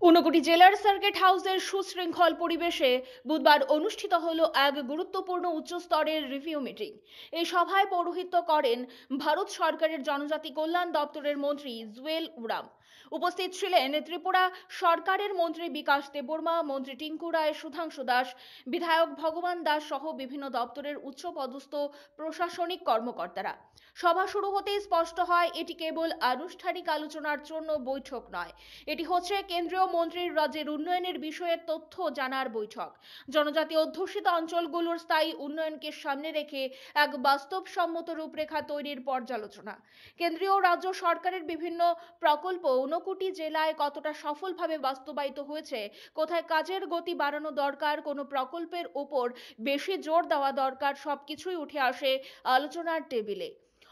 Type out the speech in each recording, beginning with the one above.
ঊনকোটি জেলার সার্কিট হাউসের সুশৃঙ্খল পরিবেশে বুধবার অনুষ্ঠিত হলো এক গুরুত্বপূর্ণ উচ্চস্তরের রিভিউ মিটিং। এই সভায় পৌরোহিত্য করেন ভারত সরকারের জনজাতি কল্যাণ দপ্তরের মন্ত্রী জুয়েল ওরাম। উপস্থিত ছিলেন ত্রিপুরা সরকারের মন্ত্রী বিকাশ দেববর্মা, মন্ত্রী টিঙ্কু রায়, সুধাংশু দাস, বিধায়ক ভগবান দাস সহ বিভিন্ন দপ্তরের উচ্চপদস্থ প্রশাসনিক কর্মকর্তারা। সভা শুরু হতেই স্পষ্ট হয়, এটি কেবল আনুষ্ঠানিক আলোচনার জন্য বৈঠক নয়, এটি হচ্ছে কেন্দ্রীয় মন্ত্রীর রাজ্যের উন্নয়নের বিষয়ে তথ্য জানার বৈঠক। জনজাতি অধ্যুষিত অঞ্চলগুলোর স্থায়ী উন্নয়নকে সামনে রেখে এক বাস্তবসম্মত রূপরেখা তৈরির পর্যালোচনা। কেন্দ্রীয় রাজ্য সরকারের বিভিন্ন প্রকল্প ঊনকোটি জেলায় কতটা সফলভাবে বাস্তবায়িত হয়েছে, কোথায় কাজের গতি বাড়ানো দরকার, কোনো প্রকল্পের ওপর বেশি জোর দেওয়া দরকার, সবকিছুই উঠে আসে আলোচনার টেবিলে।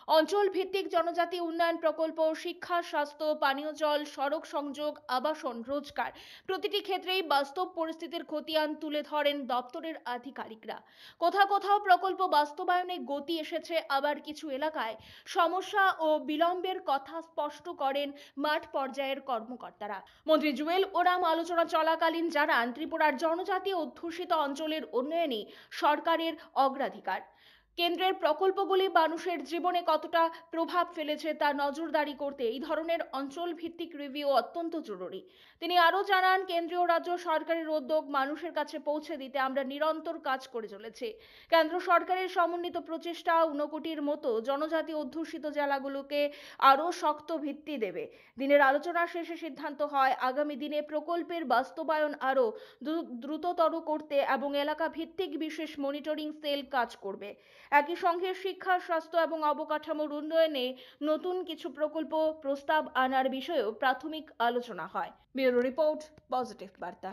অঞ্চল ভিত্তিক জনজাতি উন্নয়ন প্রকল্প, শিক্ষা, স্বাস্থ্য, পানীয় জল, সড়ক সংযোগ, আবাসন, রোজগার প্রতিটি ক্ষেত্রেই বাস্তব পরিস্থিতির খতিয়ান তুলে ধরেন দপ্তরের আধিকারিকরা। কোথাও কোথাও প্রকল্প বাস্তবায়নে গতি এসেছে, আবার কিছু এলাকায় সমস্যা ও বিলম্বের কথা স্পষ্ট করেন মাঠ পর্যায়ের কর্মকর্তারা। মন্ত্রী জুয়েল ওরাম আলোচনা চলাকালীন জানান, ত্রিপুরার জনজাতি অধ্যুষিত অঞ্চলের উন্নয়নই সরকারের অগ্রাধিকার। কেন্দ্রের প্রকল্পগুলি মানুষের জীবনে কতটা প্রভাব ফেলেছে তা নজরদারি করতে এই ধরনের অঞ্চল ভিত্তিক রিভিউ অত্যন্ত জরুরি। তিনি আরও জানান, কেন্দ্রীয় রাজ্য সরকারের উদ্যোগ মানুষের কাছে পৌঁছে দিতে আমরা নিরন্তর কাজ করে চলেছি। কেন্দ্র সরকারের সমন্বিত প্রচেষ্টা ঊনকোটির মতো জনজাতি অধ্যুষিত জেলাগুলোকে আরও শক্ত ভিত্তি দেবে। দিনের আলোচনা শেষে সিদ্ধান্ত হয়, আগামী দিনে প্রকল্পের বাস্তবায়ন আরও দ্রুততর করতে এবং এলাকা ভিত্তিক বিশেষ মনিটরিং সেল কাজ করবে। একই সঙ্গে শিক্ষা, স্বাস্থ্য এবং অবকাঠামোর উন্নয়নে নতুন কিছু প্রকল্প প্রস্তাব আনার বিষয়েও প্রাথমিক আলোচনা হয়। ব্যুরো রিপোর্ট, পজিটিভ বার্তা।